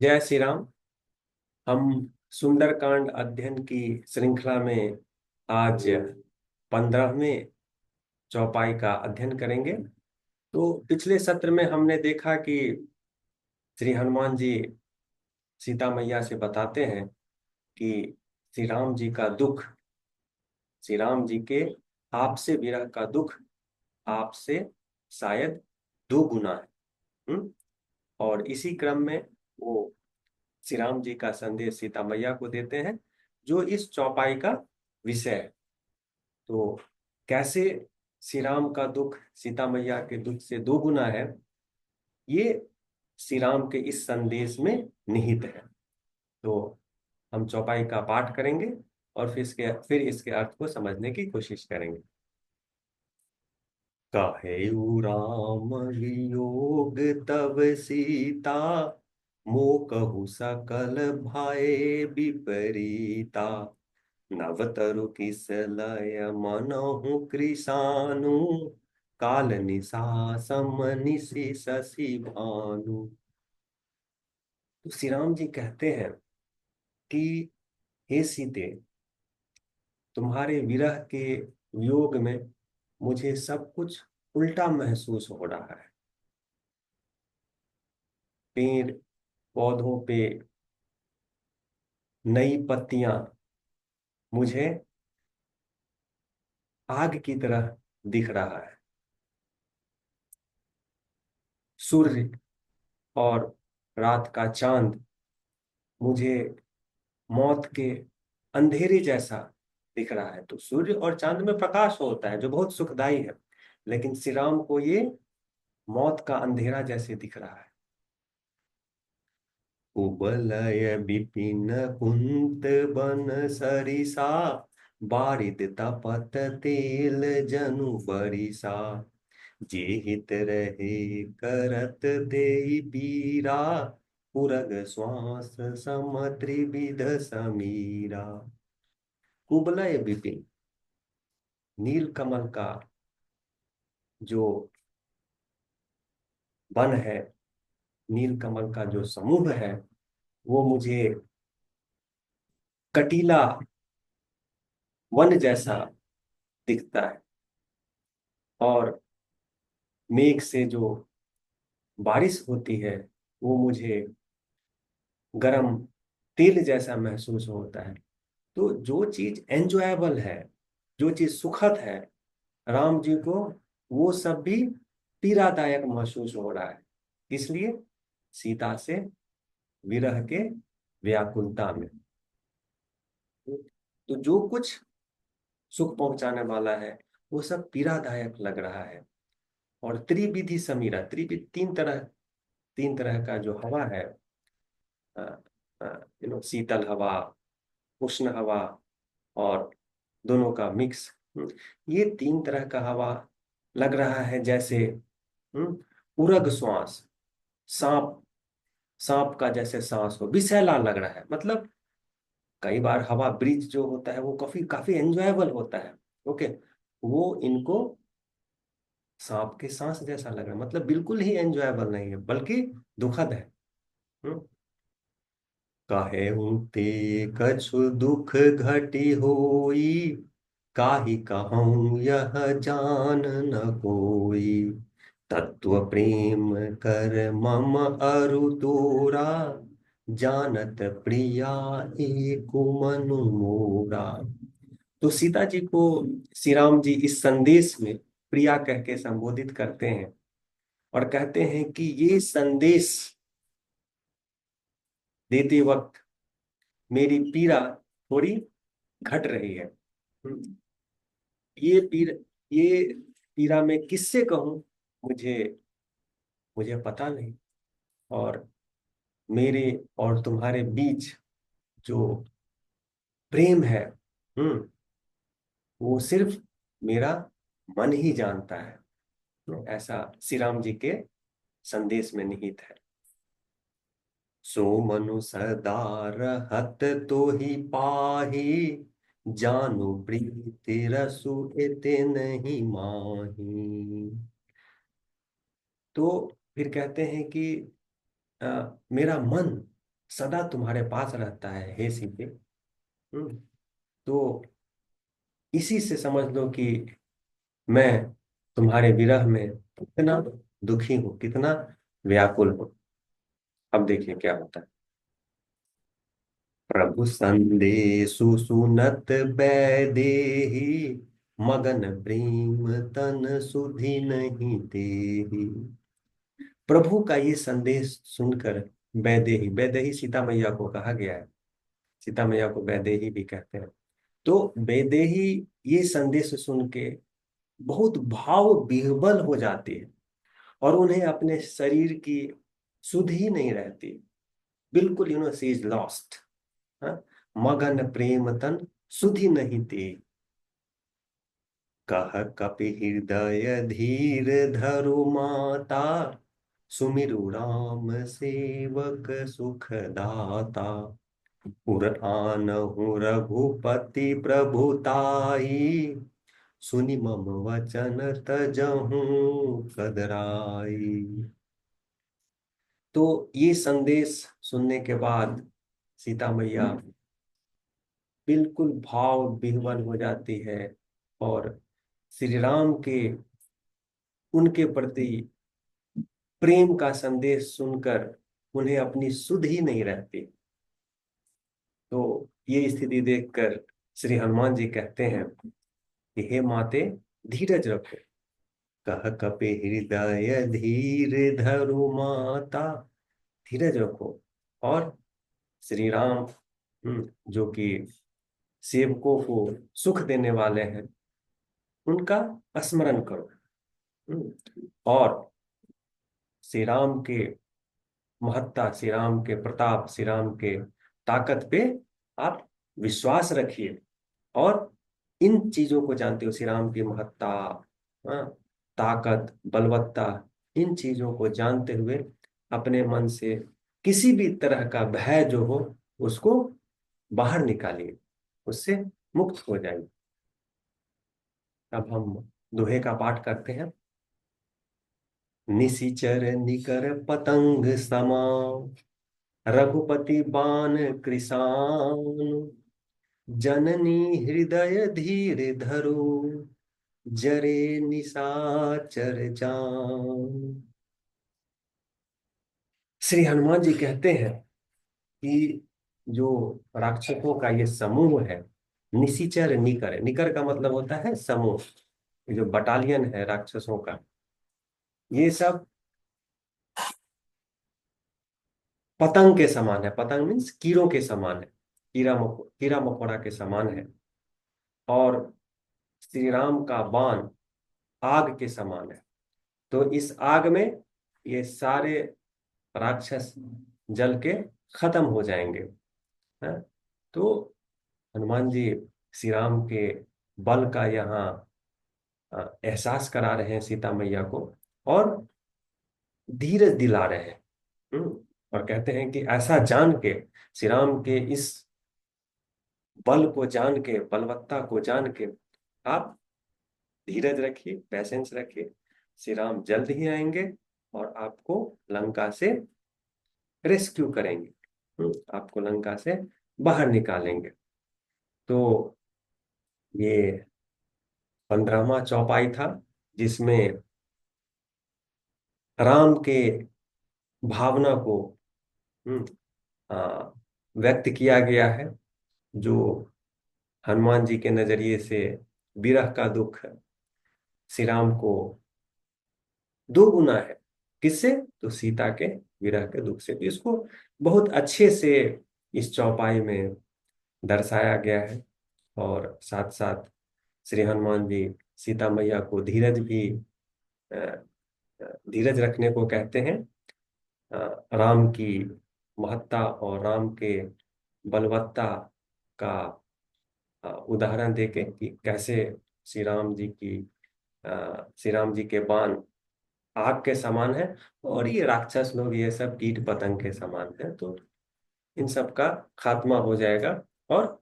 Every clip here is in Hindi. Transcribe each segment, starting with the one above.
जय श्री राम। हम सुंदरकांड अध्ययन की श्रृंखला में आज 15वें चौपाई का अध्ययन करेंगे। तो पिछले सत्र में हमने देखा कि श्री हनुमान जी सीता मैया से बताते हैं कि श्री राम जी का दुख, श्री राम जी के आपसे विरह का दुख आपसे शायद 2 गुना है। और इसी क्रम में वो श्री राम जी का संदेश सीता मैया को देते हैं, जो इस चौपाई का विषय है। तो कैसे श्री राम का दुख सीता मैया के दुख से 2 गुना है, ये श्री राम के इस संदेश में निहित है। तो हम चौपाई का पाठ करेंगे और फिर इसके अर्थ को समझने की कोशिश करेंगे। कहेउ राम वियोग तब सीता, मोकहु सकल भय विपरीता। नव तरु किस लय मनहु कृशानु, काल निशा सम निशि शशि भानु। तो श्री राम जी कहते हैं कि हे सीते, तुम्हारे विरह के वियोग में मुझे सब कुछ उल्टा महसूस हो रहा है। पेड़ पौधों पे नई पत्तियां मुझे आग की तरह दिख रहा है। सूर्य और रात का चांद मुझे मौत के अंधेरे जैसा दिख रहा है। तो सूर्य और चांद में प्रकाश होता है जो बहुत सुखदाई है, लेकिन श्री राम को ये मौत का अंधेरा जैसे दिख रहा है। कुबलय विपिन कुंत बन सरिसा, बारिद तपत तेल जनु बरिसा। जे हित रहे करत देई पीरा, पुरग श्वास सम त्रिविध समीरा। कुबलय विपिन, नील कमल का जो वन है, नील कमल का जो समूह है, वो मुझे कटीला वन जैसा दिखता है। और मेघ से जो बारिश होती है वो मुझे गरम तेल जैसा महसूस होता है। तो जो चीज एंजॉयबल है, जो चीज सुखद है, राम जी को वो सब भी पीड़ादायक महसूस हो रहा है। इसलिए सीता से विरह के व्याकुलता में, तो जो कुछ सुख पहुंचाने वाला है वो सब पीड़ादायक लग रहा है। और त्रिविधि समीरा, त्रिविधि तीन तरह का जो हवा है, शीतल हवा, उष्ण हवा और दोनों का मिक्स, ये 3 तरह का हवा लग रहा है। जैसे उरग श्वास, सांप सांप का जैसे सांस हो, विषैला लग रहा है। मतलब कई बार हवा ब्रिज जो होता है वो काफी काफी एंजॉयबल होता है। ओके, वो इनको सांप के सांस जैसा लग रहा है, मतलब बिल्कुल ही एंजॉयबल नहीं है बल्कि दुखद है। हम्म, काहेउ ते कछु दुख घटी होई, काहि कहूँ यह जान न कोई। तत्व प्रेम कर मम अरु तोरा, जानत प्रिया एक मनु मोरा। तो सीता जी को श्री राम जी इस संदेश में प्रिया कह के संबोधित करते हैं और कहते हैं कि ये संदेश देते वक्त मेरी पीड़ा थोड़ी घट रही है। हम्म, ये पीड़ा मैं किससे कहूं, मुझे मुझे पता नहीं। और मेरे और तुम्हारे बीच जो प्रेम है, हम्म वो सिर्फ मेरा मन ही जानता है। ऐसा श्री राम जी के संदेश में निहित है। सो मनु सदा रहत तो ही पाही, जानु प्रीति रसु एते नहीं माही। तो फिर कहते हैं कि मेरा मन सदा तुम्हारे पास रहता है हे सीते। तो इसी से समझ लो कि मैं तुम्हारे विरह में कितना दुखी हूँ, कितना व्याकुल हूँ। अब देखिए क्या होता है। प्रभु संदेशु सुनत बैदेही, मगन प्रेम तन सुधि नहीं तेहि। प्रभु का ये संदेश सुनकर वैदेही, वैदेही सीता मैया को कहा गया है, सीता मैया को वैदेही भी कहते हैं। तो वैदेही ये संदेश सुन के बहुत भाव विह्वल हो जाती है, और उन्हें अपने शरीर की सुध ही नहीं रहती, बिल्कुल सी इज लॉस्ट। मगन प्रेम तन सुधि नहीं ते, कह कपि हृदय धीर धरु माता, सुमिरु राम सेवक सुख दाता। पुर आनहु रघुपति प्रभुताई, सुनि मम वचन तजहु कदराई। तो ये संदेश सुनने के बाद सीता मैया बिल्कुल भाव विह्वल हो जाती है, और श्री राम के उनके प्रति प्रेम का संदेश सुनकर उन्हें अपनी सुध ही नहीं रहती। तो ये स्थिति देखकर श्री हनुमान जी कहते हैं कि हे माते, धीरज रखो। कह कपि हृदय धीर धरु माता, धीरज रखो। और श्री राम जो कि सेवकों को सुख देने वाले हैं, उनका स्मरण करो। और श्री राम के महत्ता, श्री राम के प्रताप, श्री राम के ताकत पे आप विश्वास रखिए। और इन चीजों को जानते हो, श्री राम की महत्ता, हाँ, ताकत, बलवत्ता, इन चीजों को जानते हुए अपने मन से किसी भी तरह का भय जो हो उसको बाहर निकालिए, उससे मुक्त हो जाइए। अब हम दोहे का पाठ करते हैं। निशिचर निकर पतंग समां, रघुपति बाण कृसान। जननी हृदय धीर धरो, जरे निशाचर जान। श्री हनुमान जी कहते हैं कि जो राक्षसों का ये समूह है, निशिचर निकर, निकर का मतलब होता है समूह, ये जो बटालियन है राक्षसों का, ये सब पतंग के समान है। पतंग मीन्स कीड़ों के समान है, कीड़ा मकोड़ा के समान है। और श्री राम का बाण आग के समान है। तो इस आग में ये सारे राक्षस जल के खत्म हो जाएंगे। हैं? तो हनुमान जी श्री राम के बल का यहाँ एहसास करा रहे हैं सीता मैया को, और धीरज दिला रहे हैं। हम्म, और कहते हैं कि ऐसा जान के, श्री राम के इस बल को जान के, बलवत्ता को जान के आप धीरज रखिए, पैसेंस रखिए। श्री राम जल्द ही आएंगे और आपको लंका से रेस्क्यू करेंगे। आपको लंका से बाहर निकालेंगे। तो ये 15वां चौपाई था, जिसमें राम के भावना को हम्म, आ, व्यक्त किया गया है, जो हनुमान जी के नजरिए से विरह का दुख श्री राम को दो गुना है। किससे? तो सीता के विरह के दुख से। तो इसको बहुत अच्छे से इस चौपाई में दर्शाया गया है। और साथ साथ श्री हनुमान जी सीता मैया को धीरज भी अ, धीरज रखने को कहते हैं। राम की महत्ता और राम के बलवत्ता का उदाहरण देके कि कैसे श्री राम जी की श्री राम जी के बाण आग के समान है, और ये राक्षस लोग ये सब कीट पतंग के समान है। तो इन सब का खात्मा हो जाएगा और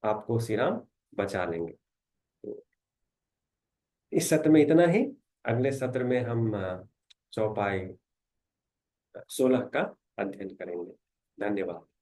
आपको श्री राम बचा लेंगे। तो इस सत्र में इतना ही। अगले सत्र में हम चौपाई 16 का अध्ययन करेंगे। धन्यवाद।